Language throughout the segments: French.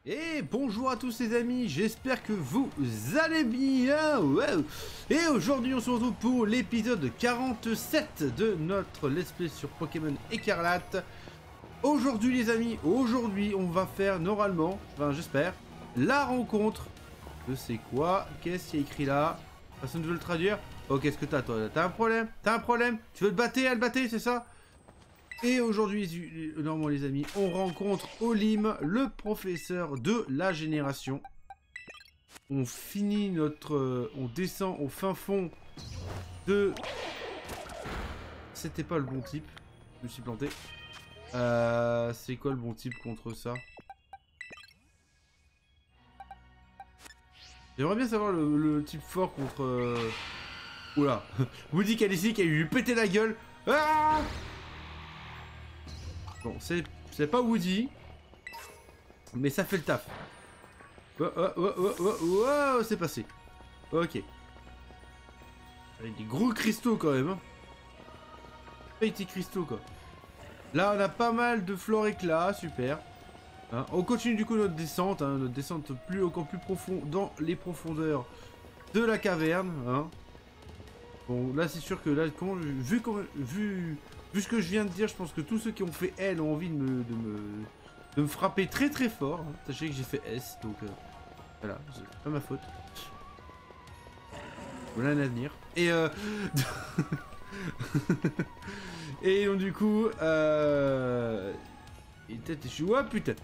Et bonjour à tous les amis, j'espère que vous allez bien. Ouais. Et aujourd'hui on se retrouve pour l'épisode 47 de notre let's play sur Pokémon Écarlate. Aujourd'hui les amis, aujourd'hui on va faire normalement, enfin j'espère, la rencontre de c'est quoi? Qu'est-ce qu'il y a écrit là? Personne ne veut le traduire? Oh, qu'est-ce que t'as toi? T'as un problème? T'as un problème? Tu veux te battre, elle battre, c'est ça? Et aujourd'hui, normalement les amis, on rencontre Olim, le professeur de la génération. On finit notre... on descend au fin fond de... C'était pas le bon type. Je me suis planté. C'est quoi le bon type contre ça? J'aimerais bien savoir le type fort contre... Oula. Woody Khaleesi qui a eu pété la gueule. Ah! Bon, c'est pas Woody, mais ça fait le taf. Oh, c'est passé. Ok. Avec des gros cristaux quand même. Hein. Petits cristaux quoi. Là, on a pas mal de flore éclat, super. Hein, on continue du coup notre descente, encore plus profond dans les profondeurs de la caverne. Hein. Bon, là c'est sûr que là, vu ce que je viens de dire, je pense que tous ceux qui ont fait L ont envie de me frapper très très fort. Hein. Sachez que j'ai fait S, donc voilà, c'est pas ma faute. Voilà un avenir. Et et donc du coup, et peut-être je suis... Oh putain.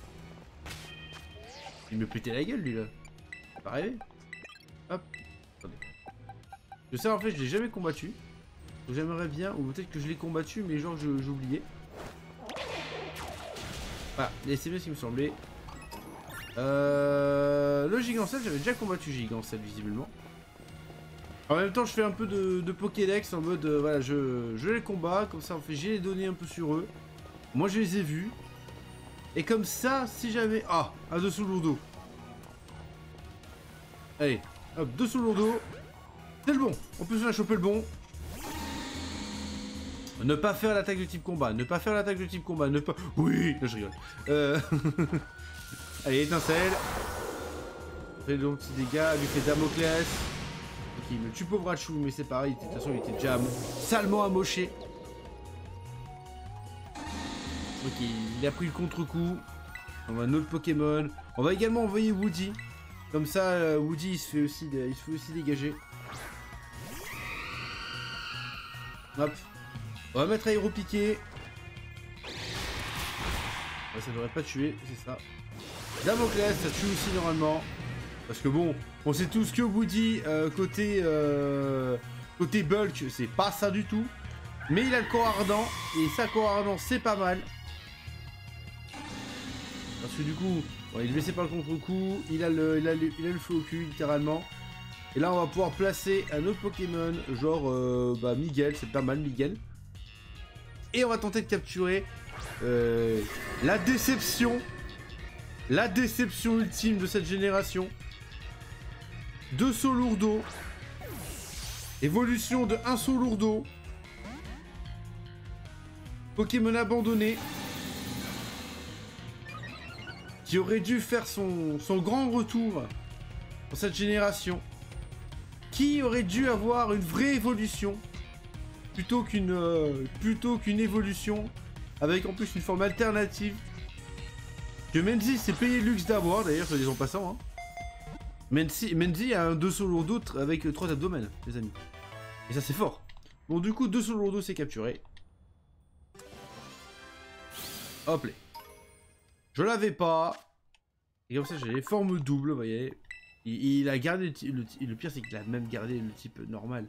Il me pétait la gueule lui là. C'est pas rêvé. Hop. Attendez. Je sais en fait je l'ai jamais combattu. J'aimerais bien, ou peut-être que je l'ai combattu mais genre j'ai oublié. Voilà, et c'est bien ce qui me semblait. Le Gigancel, j'avais déjà combattu Gigancel visiblement. En même temps je fais un peu de Pokédex en mode voilà je les combats, comme ça en fait j'ai les données un peu sur eux. Moi je les ai vus. Et comme ça, si jamais... Ah, un dessous lourdeau. Allez, hop, dessous lourdeau. C'est le bon. En plus on a chopé le bon. Ne pas faire l'attaque de type combat. Ne pas faire l'attaque de type combat. Ne pas... Oui, là je rigole. Allez, étincelle. Fait donc petits dégâts. Lui fait Damoclès. Ok, il me tue pauvre Rachou, mais c'est pareil. De toute façon, il était déjà salement amoché. Ok, il a pris le contre-coup. On va un autre Pokémon. On va également envoyer Woody. Comme ça, Woody il se fait aussi dégager. Hop. On va mettre Aéropiqué. Ouais, ça devrait pas tuer, c'est ça. Damoclès, ça tue aussi normalement. Parce que bon, on sait tous que Woody, côté bulk, c'est pas ça du tout. Mais il a le corps ardent. Et sa corps ardent, c'est pas mal. Parce que du coup, bon, il est blessé par le contre-coup. Il a le feu au cul, littéralement. Et là, on va pouvoir placer un autre Pokémon, genre Miguel, c'est pas mal Miguel. Et on va tenter de capturer la déception ultime de cette génération. Deux sauts lourdeaux. Évolution de un saut lourdeau. Pokémon abandonné. Qui aurait dû faire son grand retour pour cette génération. Qui aurait dû avoir une vraie évolution. Plutôt qu'une évolution avec en plus une forme alternative que Menzi s'est payé le luxe d'avoir d'ailleurs, soit disant passant. Hein. Menzi a un 2 sauts lourdeaux avec 3 abdomens, les amis. Et ça c'est fort. Bon du coup 2 sauts lourdeaux c'est capturé. Hop là. Je l'avais pas. Et comme ça j'ai les formes doubles, vous voyez. Il a gardé le pire c'est qu'il a même gardé le type normal.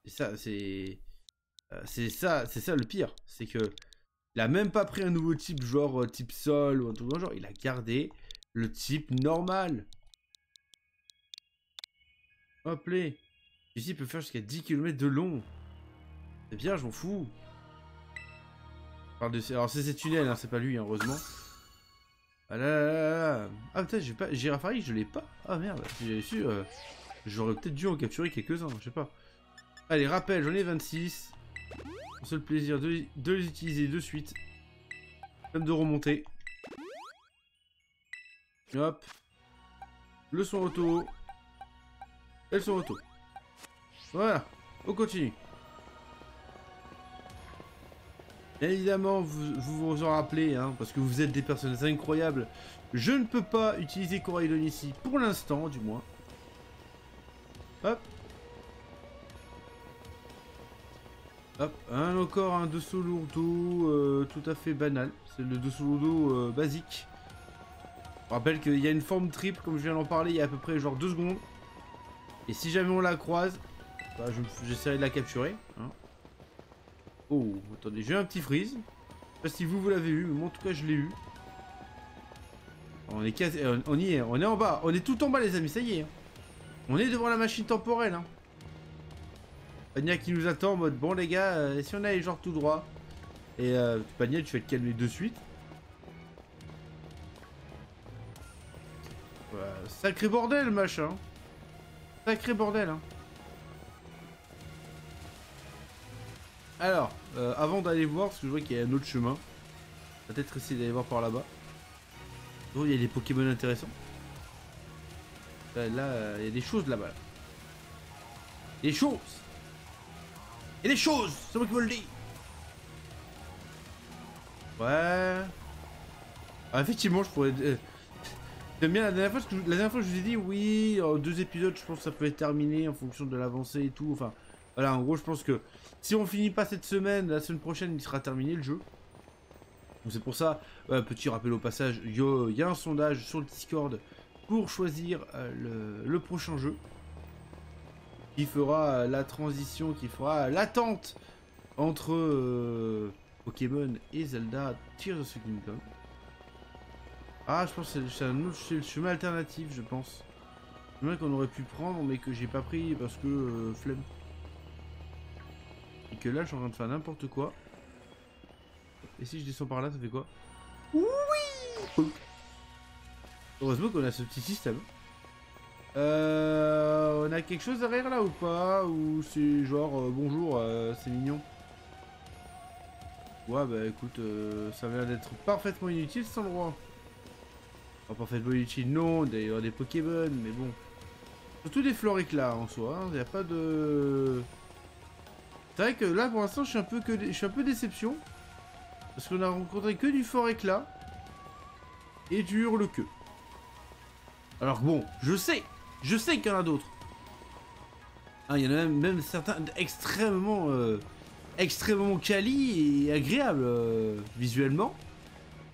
Et ça, c'est ça le pire. C'est que il a même pas pris un nouveau type, genre type sol ou un truc dans le genre. Il a gardé le type normal. Hop là. Ici, il peut faire jusqu'à 10 km de long. C'est bien, je m'en fous. Alors, c'est ces tunnels, hein, c'est pas lui, hein, heureusement. Ah là là là là. Ah putain, j'ai pas. Girafari, je l'ai pas. Ah merde, si j'avais su, j'aurais peut-être dû en capturer quelques-uns, je sais pas. Allez, rappel, j'en ai 26. Pour seul plaisir de les utiliser de suite. Même de remonter. Hop. Le son auto. Et le son auto. Voilà. On continue. Bien évidemment, vous en rappelez, hein, parce que vous êtes des personnes incroyables. Je ne peux pas utiliser Coraidon ici, pour l'instant, du moins. Hop. Hop, encore un dessous lourdeau tout à fait banal. C'est le dessous lourdeau basique. Je rappelle qu'il y a une forme triple, comme je viens d'en parler, il y a à peu près genre 2 secondes. Et si jamais on la croise, bah, j'essaierai de la capturer. Hein. Oh, attendez, j'ai un petit freeze. Je sais pas si vous l'avez eu, mais moi en tout cas je l'ai eu. On est quasi... on y est, on est en bas. On est tout en bas les amis, ça y est. Hein. On est devant la machine temporelle. Hein. Pania qui nous attend en mode, bon les gars, si on allait genre tout droit. Et Pania, tu vas te calmer de suite. Voilà. Sacré bordel machin. Sacré bordel hein. Alors, avant d'aller voir, parce que je vois qu'il y a un autre chemin. Peut-être essayer d'aller voir par là-bas. Oh, il y a des Pokémon intéressants. Là, il y a des choses là-bas. Là. Des choses. Il y a des choses. C'est moi qui vous le dis. Ouais. Ah, effectivement, je pourrais... J'aime bien la dernière fois que je vous ai dit, oui, en 2 épisodes, je pense que ça peut être terminé en fonction de l'avancée et tout. Enfin, voilà, en gros, je pense que si on finit pas cette semaine, la semaine prochaine, il sera terminé le jeu. Donc c'est pour ça, petit rappel au passage, il y a un sondage sur le Discord pour choisir le prochain jeu. Qui fera la transition, qui fera l'attente entre Pokémon et Zelda Tears of the Kingdom. Ah, je pense que c'est un autre chemin alternatif, je pense. Le chemin qu'on aurait pu prendre, mais que j'ai pas pris parce que flemme. Et que là, je suis en train de faire n'importe quoi. Et si je descends par là, ça fait quoi? Oui. Heureusement qu'on a ce petit système. On a quelque chose derrière là ou pas? Ou c'est genre bonjour, c'est mignon. Ouais, bah écoute, ça a l'air d'être parfaitement inutile cet endroit. Enfin, parfaitement inutile, non, d'ailleurs des Pokémon, mais bon. Surtout des Floriclas en soi, il n'y a pas de... C'est vrai que là pour l'instant je suis un peu déception. Parce qu'on a rencontré que du Floriclas et du Hurle-Queue. Alors bon, je sais qu'il y en a d'autres. Hein, il y en a même certains extrêmement quali et agréables visuellement.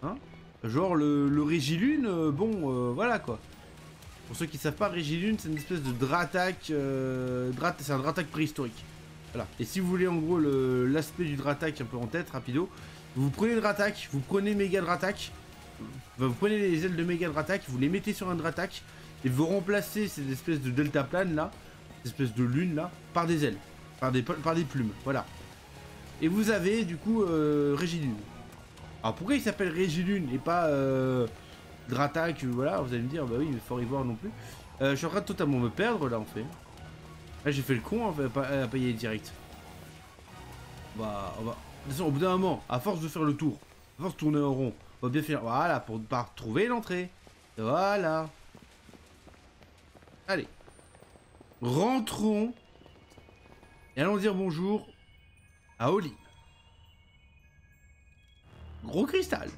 Hein, genre le Régilune, bon, voilà quoi. Pour ceux qui savent pas, Régilune, c'est une espèce de Dratak. C'est un Dratak préhistorique. Voilà. Et si vous voulez en gros l'aspect du Dratak un peu en tête, rapido, vous prenez le Dratak, vous prenez Méga Dratak, vous prenez les ailes de Méga Dratak, vous les mettez sur un Dratak, et vous remplacez ces espèces de deltaplane là, ces espèces de lune là, par des ailes, par des plumes, voilà. Et vous avez du coup Régilune. Alors pourquoi il s'appelle Régilune et pas Dratak, voilà, vous allez me dire, bah oui, mais faut y voir non plus. Je suis en train de totalement me perdre là en fait. Là j'ai fait le con, à payer direct. Bah, on va... De toute façon, au bout d'un moment, à force de faire le tour, à force de tourner en rond, on va bien finir. Voilà, pour pas retrouver l'entrée. Voilà. Allez. Rentrons. Et allons dire bonjour à Oli. Gros cristal.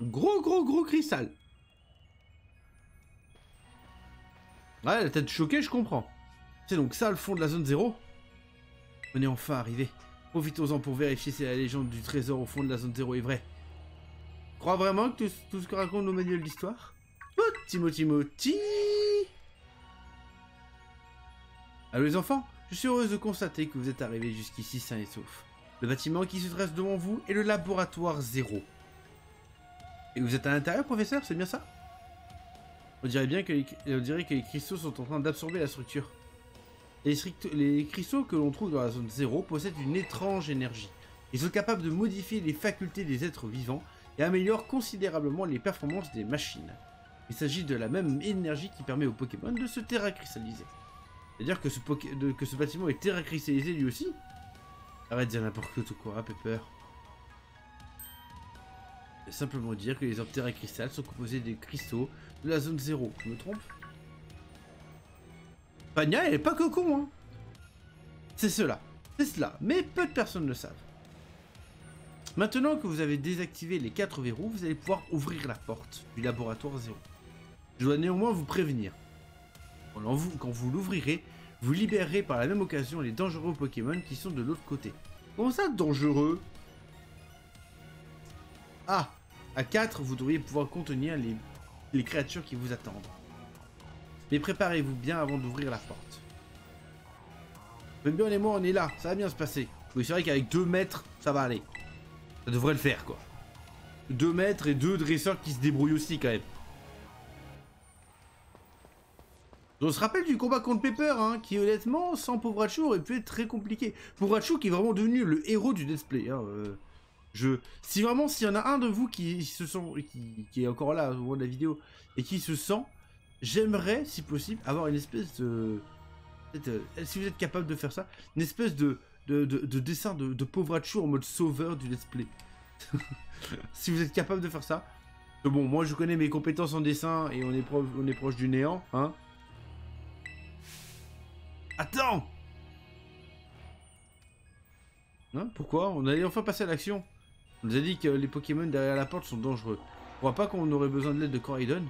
Gros cristal. Ouais, la tête choquée, je comprends. C'est donc ça le fond de la zone 0. On est enfin arrivé. Profitons-en pour vérifier si la légende du trésor au fond de la zone 0 est vraie. Crois vraiment que tout ce que racontent nos manuels d'histoire? Moti. Allô les enfants, je suis heureuse de constater que vous êtes arrivés jusqu'ici sains et saufs. Le bâtiment qui se dresse devant vous est le laboratoire 0. Et vous êtes à l'intérieur, professeur, c'est bien ça? On dirait que les cristaux sont en train d'absorber la structure. Les cristaux que l'on trouve dans la zone 0 possèdent une étrange énergie. Ils sont capables de modifier les facultés des êtres vivants et améliorent considérablement les performances des machines. Il s'agit de la même énergie qui permet aux Pokémon de se terracristalliser. C'est-à-dire que ce bâtiment est terracristallisé lui aussi? Arrête de dire n'importe quoi, Pepper. Simplement dire que les Optera Crystal sont composés des cristaux de la zone 0. Je me trompe? Pania, elle est pas que con, hein. C'est cela. C'est cela. Mais peu de personnes le savent. Maintenant que vous avez désactivé les 4 verrous, vous allez pouvoir ouvrir la porte du laboratoire 0. Je dois néanmoins vous prévenir. Quand vous l'ouvrirez, vous libérerez par la même occasion les dangereux Pokémon qui sont de l'autre côté. Comment ça, dangereux? Ah, à 4, vous devriez pouvoir contenir les créatures qui vous attendent. Mais préparez-vous bien avant d'ouvrir la porte. Bien et moi, on est là, ça va bien se passer. Oui, c'est vrai qu'avec 2 mètres, ça va aller. Ça devrait le faire, quoi. 2 mètres et 2 dresseurs qui se débrouillent aussi, quand même. On se rappelle du combat contre Pepper, hein, qui honnêtement, sans Povrachu, aurait pu être très compliqué. Povrachu qui est vraiment devenu le héros du display. Hein, si vraiment, s'il y en a un de vous qui se sent, qui est encore là au moment de la vidéo, et qui se sent, j'aimerais, si possible, avoir une espèce de... si vous êtes capable de faire ça, une espèce de dessin de Povrachu en mode sauveur du let's play. Si vous êtes capable de faire ça. Bon, moi je connais mes compétences en dessin et on est proche du néant, hein. Attends! Hein, pourquoi? On allait enfin passer à l'action. On nous a dit que les Pokémon derrière la porte sont dangereux. On croit pas qu'on aurait besoin de l'aide de Coraidon.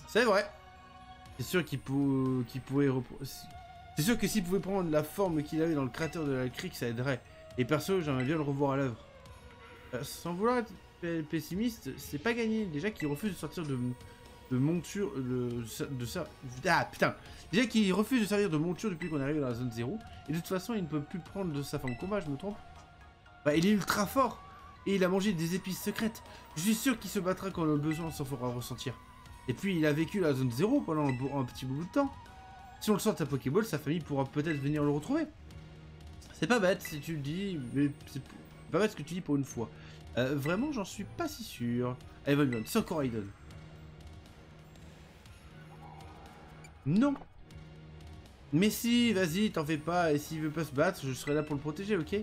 C'est vrai. C'est sûr qu'il pourrait... C'est sûr que s'il pouvait prendre la forme qu'il avait dans le cratère de la crique, ça aiderait. Et perso, j'aimerais bien le revoir à l'œuvre. Sans vouloir être pessimiste, c'est pas gagné. Déjà qu'il refuse de sortir de monture... Ah, putain. Déjà qu'il refuse de servir de monture depuis qu'on est arrivé dans la zone 0. Et de toute façon, il ne peut plus prendre de sa forme combat, je me trompe. Bah, il est ultra fort. Et il a mangé des épices secrètes. Je suis sûr qu'il se battra quand le besoin s'en fera ressentir. Et puis, il a vécu la zone 0 pendant un petit bout de temps. Si on le sort à Pokéball, sa famille pourra peut-être venir le retrouver. C'est pas bête si tu le dis, mais c'est pas bête ce que tu dis pour une fois. Vraiment, j'en suis pas si sûr. Allez, va bien, sans Coraidon. Non. Mais si, vas-y, t'en fais pas. Et s'il veut pas se battre, je serai là pour le protéger, ok?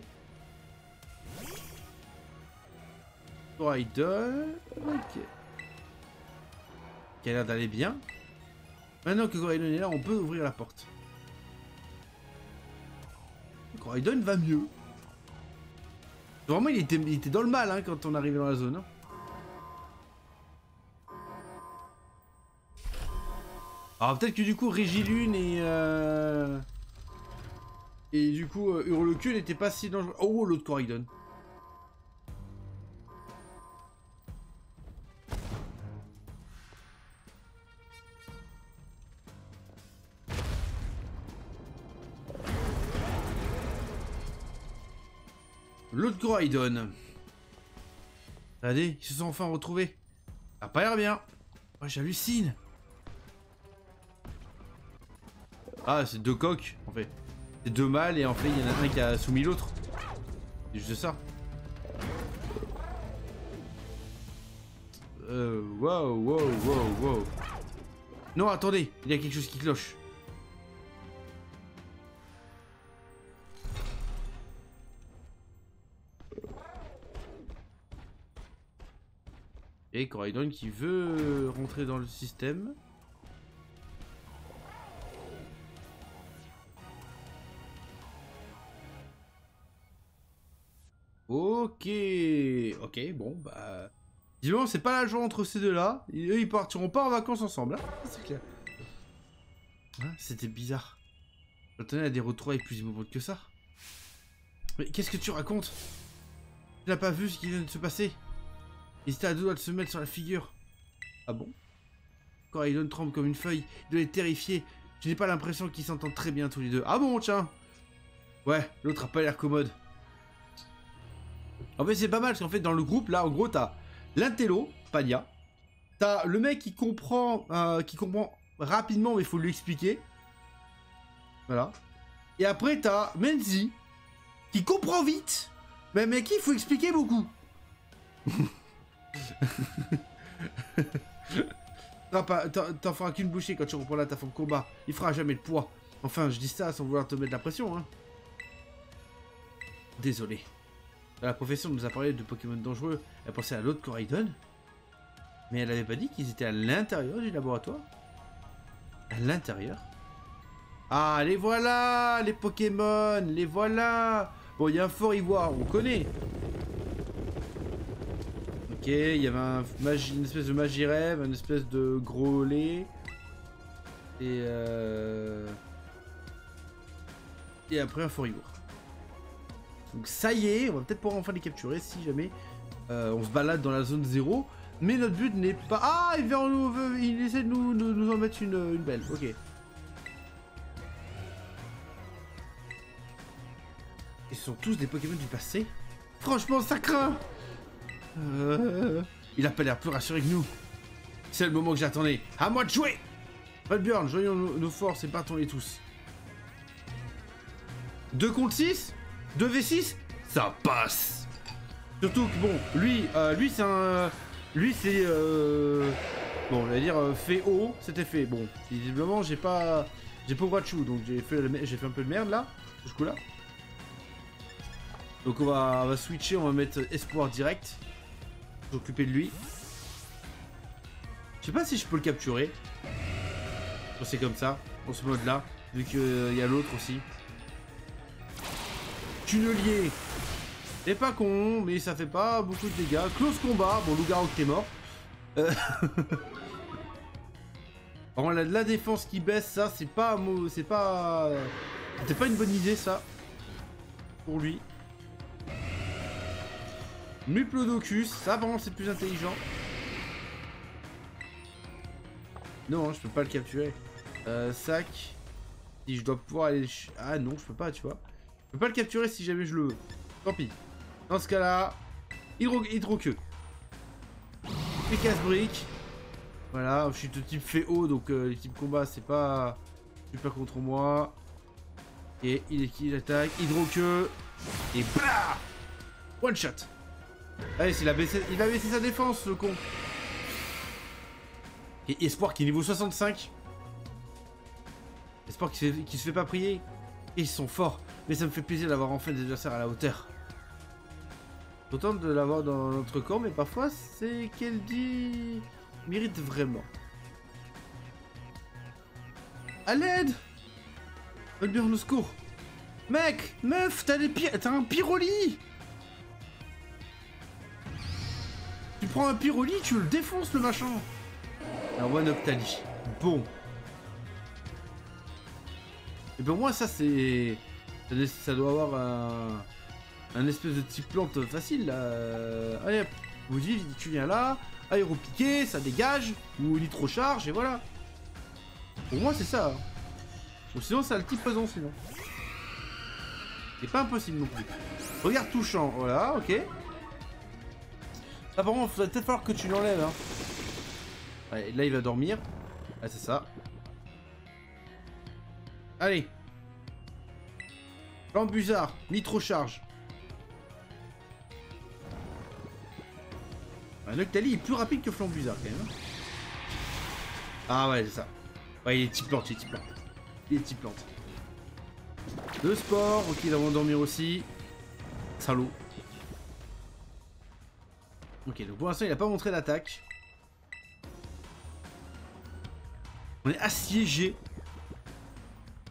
Coraidon. Ok. Qui a l'air d'aller bien. Maintenant que Coraidon est là, on peut ouvrir la porte. Coraidon va mieux. Vraiment, il était dans le mal hein, quand on arrivait dans la zone. Hein. Alors peut-être que du coup, Régilune et du coup, Hurlecule n'était pas si dangereux. Oh, l'autre Coraidon. L'autre Coraidon. Regardez, ils se sont enfin retrouvés. Ça a pas l'air bien. Oh, j'hallucine. Ah, c'est 2 coqs, en fait. C'est 2 mâles et en fait, il y en a un qui a soumis l'autre. C'est juste ça. Wow. Non, attendez, il y a quelque chose qui cloche. Et Coraidon qui veut rentrer dans le système. Ok, bon, bah... Disons, c'est pas la joie entre ces deux-là. Eux, ils partiront pas en vacances ensemble, hein. C'est clair. Hein, c'était bizarre. J'attendais à des retrouvailles plus émouvantes que ça. Mais qu'est-ce que tu racontes? Tu n'as pas vu ce qui vient de se passer? Il était à deux doigts de se mettre sur la figure. Ah bon? Coraidon tremble comme une feuille. Il doit être terrifié. Je n'ai pas l'impression qu'ils s'entendent très bien tous les deux. Ah bon, tiens. Ouais, l'autre a pas l'air commode. En fait, c'est pas mal, parce qu'en fait, dans le groupe, là, en gros, t'as l'intello, Pania. T'as le mec qui comprend rapidement, mais il faut lui expliquer. Voilà. Et après, t'as Menzi, qui comprend vite, mais mec, il faut expliquer beaucoup. T'en feras qu'une bouchée quand tu reprendras ta forme combat. Il fera jamais de poids. Enfin, je dis ça sans vouloir te mettre la pression, hein. Désolé. La professeure nous a parlé de Pokémon dangereux. Elle pensait à l'autre Coraidon. Mais elle avait pas dit qu'ils étaient à l'intérieur du laboratoire. À l'intérieur. Ah, les voilà, les Pokémon, les voilà. Bon, il y a un fort ivoire, on connaît. Ok, il y avait une espèce de Magirève, une espèce de gros lait. Et après un fort ivoire. Donc ça y est, on va peut-être pouvoir enfin les capturer si jamais on se balade dans la zone 0. Mais notre but n'est pas... Ah, il essaie de nous en mettre une belle, ok. Ils sont tous des Pokémon du passé. Franchement, ça craint. Il a pas l'air plus rassuré que nous. C'est le moment que j'attendais. À moi de jouer. Redburn, joignons nos forces et battons-les tous. 2 contre 6 2v6 ça passe. Surtout que bon, lui c'est un... Lui c'est... Bon, on va dire fait haut, c'était fait. Bon, visiblement j'ai pas Wachu, donc j'ai fait un peu de merde là, ce coup là. Donc on va switcher, on va mettre espoir direct. S'occuper de lui. Je sais pas si je peux le capturer. C'est comme ça, dans ce mode là, vu qu'il y a l'autre aussi. Tunnelier. C'est pas con, mais ça fait pas beaucoup de dégâts. Close combat, bon, loup-garou qui est mort. Alors, la défense qui baisse, ça, c'est pas une bonne idée, ça. Pour lui. Muplodocus, ça, par contre, c'est plus intelligent. Non, hein, je peux pas le capturer. Sac. Si je dois pouvoir aller... Ah non, je peux pas, tu vois. Je peux pas le capturer si jamais je le veux. Tant pis. Dans ce cas-là, hydro-queue. Casse-brique. Voilà, je suis de type fait haut, donc les types combat, c'est pas super contre moi. Et il attaque. Hydro-queue. Et blah! One shot. Allez, il a baissé sa défense, ce con. Et Espoir qui est niveau 65. Espoir qui se fait pas prier. Ils sont forts. Mais ça me fait plaisir d'avoir enfin des adversaires à la hauteur. Autant de l'avoir dans notre camp, mais parfois c'est qu'elle dit mérite vraiment. À l'aide! Redburn au secours! Mec! Meuf! T'as un pyroli! Tu prends un pyroli, tu le défonces le machin! Alors One Octali. Bon. Et pour moi ça c'est... Ça doit avoir un espèce de type plante facile là. Allez hop, vous dites, tu viens là, aéropiqué, ça dégage, ou nitro-charge et voilà. Pour moi c'est ça. Ou sinon ça a le type poison sinon. C'est pas impossible non plus. Regarde touchant, voilà, ok. Là par contre, il va peut-être falloir que tu l'enlèves. Hein. Ouais, là il va dormir. Ah c'est ça. Allez. Flambuzard, nitro-charge. Noctali est plus rapide que Flambuzard quand même. Ah ouais, c'est ça. Ouais, il est type plante, il est type plante. Le sport, ok, ils vont dormir aussi. Salaud. Ok, donc pour l'instant, il a pas montré d'attaque. On est assiégé.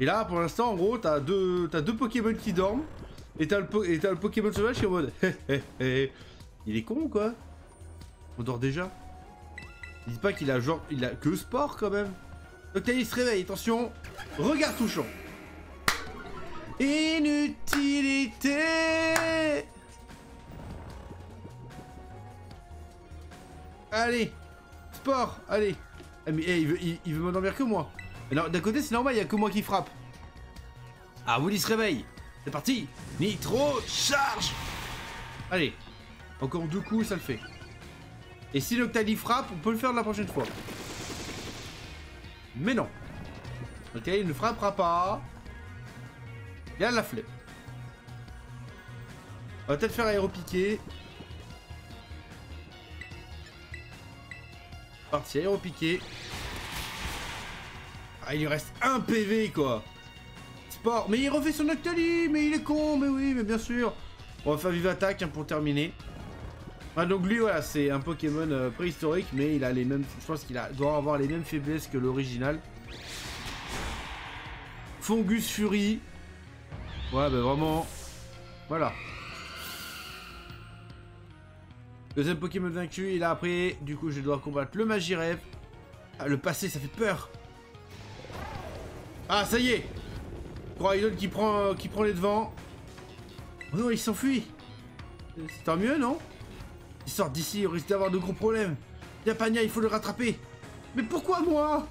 Et là, pour l'instant, en gros, t'as deux Pokémon qui dorment. Et t'as le Pokémon sauvage qui est en mode... Il est con ou quoi? On dort déjà. Dis pas qu'il a genre... Il a que sport quand même. Donc il se réveille, attention. Regard touchant. Inutilité. Allez. Sport, allez. Ah, mais hey, il veut m'endormir que moi. Alors d'un côté c'est normal, il n'y a que moi qui frappe. Ah, Woody se réveille. C'est parti. Nitro, charge. Allez. Encore 2 coups, ça le fait. Et si Noctali frappe, on peut le faire la prochaine fois. Mais non. Ok, il ne frappera pas. Il a la flemme. On va peut-être faire aéropiquer. Parti, aéropiquer. Ah, il lui reste 1 PV quoi. Sport. Mais il refait son Noctali. Mais il est con. Mais oui, mais bien sûr. On va faire vive attaque hein, pour terminer. Ah, donc lui, voilà, c'est un Pokémon préhistorique, mais il a les mêmes... Je pense qu'il doit avoir les mêmes faiblesses que l'original. Fungus Fury. Ouais, bah vraiment... Voilà. Deuxième Pokémon vaincu, et là après, du coup, je dois combattre le Magirev. Ah, le passé, ça fait peur. Ah, ça y est. Coraidon qui prend les devants. Oh non, il s'enfuit. C'est tant mieux, non? Il sort d'ici, on risque d'avoir de gros problèmes. Yapania, il faut le rattraper. Mais pourquoi moi?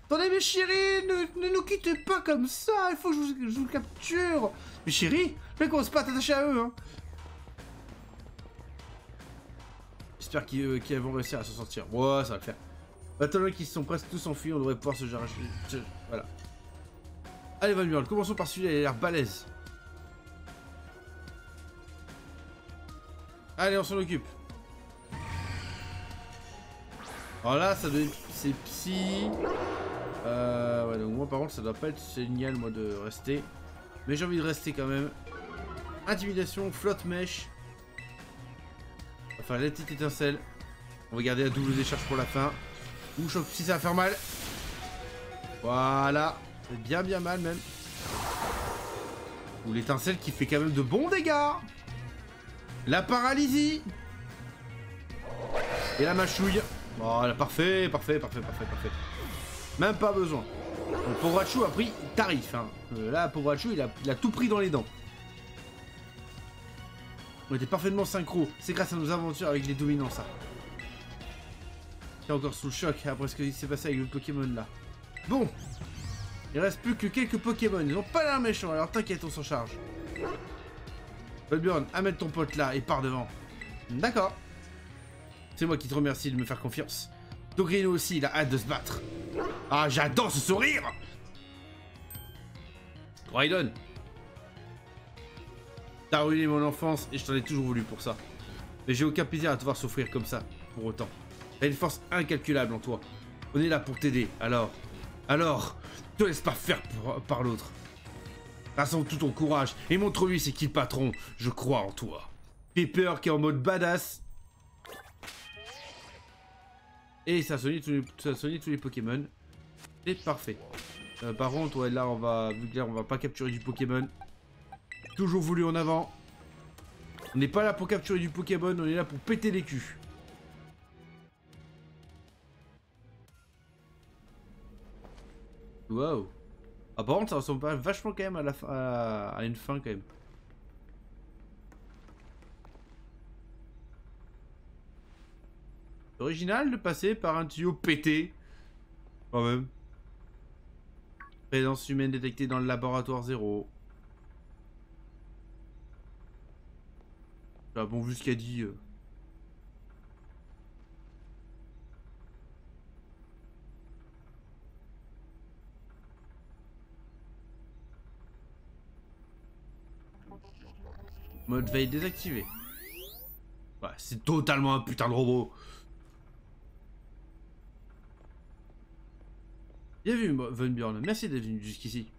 Attendez, mes chéris, ne nous quittez pas comme ça. Il faut que je vous capture. Mais chéris, mais qu'on se pas t'attacher à eux, hein. J'espère qu'ils vont réussir à s'en sortir. Ouais, ça va le faire. Maintenant qu'ils sont presque tous enfuis, on devrait pouvoir se gérer. Voilà. Allez, Von Burn, commençons par celui-là, il a l'air balèze. Allez, on s'en occupe. Alors là, ça doit être... C'est psy. Ouais, donc moi, par contre, ça doit pas être génial, moi, de rester. Mais j'ai envie de rester quand même. Intimidation, flotte mèche. Enfin, la petite étincelle. On va garder la double décharge pour la fin. Ou choc si ça va faire mal. Voilà. C'est bien mal, même. Ou l'étincelle qui fait quand même de bons dégâts. La paralysie. Et la mâchouille. Voilà, parfait. Même pas besoin. Donc Porachu a pris tarif. Hein. Là, Porachu, il a tout pris dans les dents. On était parfaitement synchro. C'est grâce à nos aventures avec les dominants, ça. Il est encore sous le choc après ce qui s'est passé avec le Pokémon là. Bon. Il reste plus que quelques Pokémon. Ils ont pas l'air méchants, alors t'inquiète, on s'en charge. Burn, amène ton pote là et pars devant. D'accord. C'est moi qui te remercie de me faire confiance. Dogrino aussi, il a hâte de se battre. Ah, j'adore ce sourire. Raiden. T'as ruiné mon enfance et je t'en ai toujours voulu pour ça. Mais j'ai aucun plaisir à te voir souffrir comme ça, pour autant. T'as une force incalculable en toi. On est là pour t'aider, alors, te laisse pas faire par l'autre. Rassemble tout ton courage et montre-lui c'est qui le patron. Je crois en toi. Pepper qui est en mode badass. Et ça soigne tous les Pokémon. C'est parfait. Par contre, ouais, là, vu que là, on va pas capturer du Pokémon. Toujours voulu en avant. On n'est pas là pour capturer du Pokémon, on est là pour péter les culs. Wow. Ah, par contre, ça ressemble pas vachement quand même à, à une fin quand même. Original de passer par un tuyau pété. Quand même. Présence humaine détectée dans le laboratoire 0. Ah bon, vu ce qu'a dit... Mode veille désactivé. Ouais, c'est totalement un putain de robot. Bien vu, Von Burn. Merci d'être venu jusqu'ici.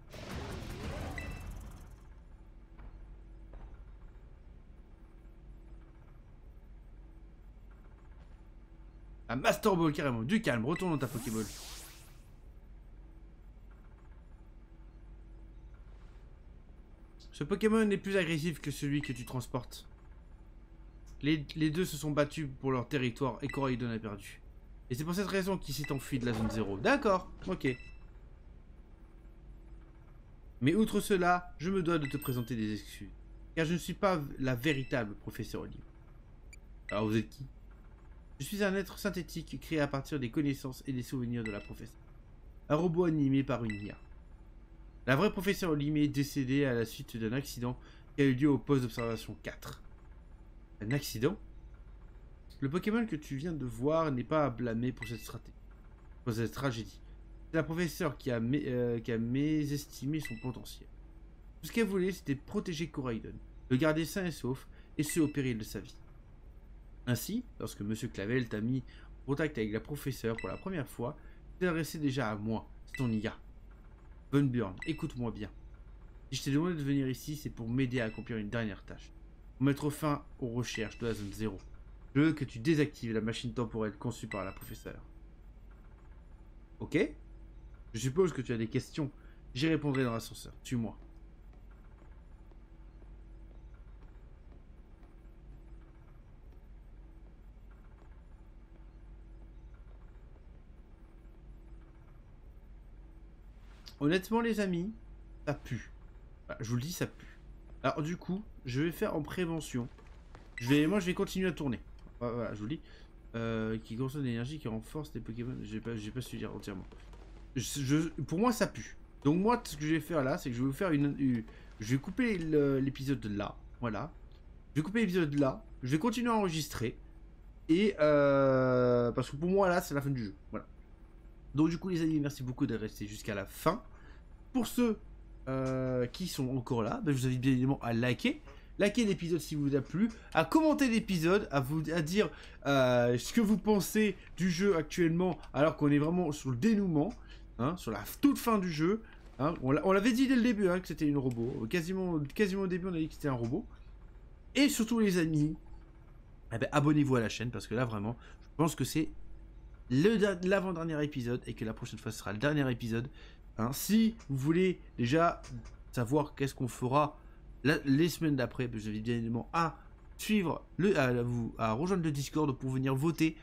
Un Master Ball, carrément. Du calme, retourne dans ta Pokéball. Ce Pokémon est plus agressif que celui que tu transportes. Les deux se sont battus pour leur territoire et Coraidon a perdu. Et c'est pour cette raison qu'il s'est enfui de la zone 0. D'accord, ok. Mais outre cela, je me dois de te présenter des excuses. Car je ne suis pas la véritable professeur Olive. Alors vous êtes qui? Je suis un être synthétique créé à partir des connaissances et des souvenirs de la professeure. Un robot animé par une IA. La vraie professeure Olimé est décédée à la suite d'un accident qui a eu lieu au poste d'observation 4. Un accident? Le Pokémon que tu viens de voir n'est pas à blâmer pour cette tragédie. C'est la professeure qui a mésestimé son potentiel. Tout ce qu'elle voulait, c'était protéger Coraidon, le garder sain et sauf, et ce au péril de sa vie. Ainsi, lorsque M. Clavel t'a mis en contact avec la professeure pour la première fois, tu t'es adressé déjà à moi, ton IA. Von Burn, écoute-moi bien. Si je t'ai demandé de venir ici, c'est pour m'aider à accomplir une dernière tâche. pour mettre fin aux recherches de la zone 0. Je veux que tu désactives la machine temporelle conçue par la professeure. Ok? Je suppose que tu as des questions. J'y répondrai dans l'ascenseur. Tue-moi. Honnêtement, les amis, ça pue. Voilà, je vous le dis, ça pue. Alors, du coup, je vais faire en prévention. Moi, je vais continuer à tourner. Voilà, je vous le dis. Qui consomme de l'énergie, qui renforce les Pokémon. J'ai pas su dire entièrement. Pour moi, ça pue. Donc, moi, ce que je vais faire là, c'est que je vais vous faire je vais couper l'épisode là. Voilà. Je vais couper l'épisode là. Je vais continuer à enregistrer. Et parce que pour moi, là, c'est la fin du jeu. Voilà. Donc du coup les amis, merci beaucoup d'être restés jusqu'à la fin. Pour ceux qui sont encore là, je vous invite bien évidemment à liker l'épisode si vous a plu, à commenter l'épisode, à dire ce que vous pensez du jeu actuellement, alors qu'on est vraiment sur le dénouement, hein, sur la toute fin du jeu. Hein. On l'avait dit dès le début que c'était une robot. Quasiment au début on a dit que c'était un robot. Et surtout les amis, abonnez-vous à la chaîne parce que là vraiment, je pense que c'est l'avant-dernier épisode et que la prochaine fois ce sera le dernier épisode. Hein, si vous voulez déjà savoir qu'est-ce qu'on fera les semaines d'après, je vous invite bien évidemment à suivre à rejoindre le Discord pour venir voter,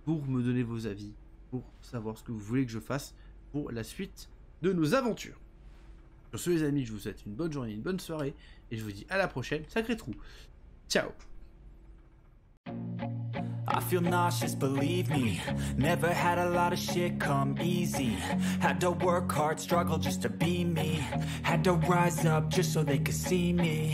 pour me donner vos avis, pour savoir ce que vous voulez que je fasse pour la suite de nos aventures. Sur ce les amis, je vous souhaite une bonne journée, une bonne soirée et je vous dis à la prochaine. Sacré trou. Ciao. I feel nauseous, believe me. Never had a lot of shit come easy. Had to work hard, struggle just to be me. Had to rise up just so they could see me.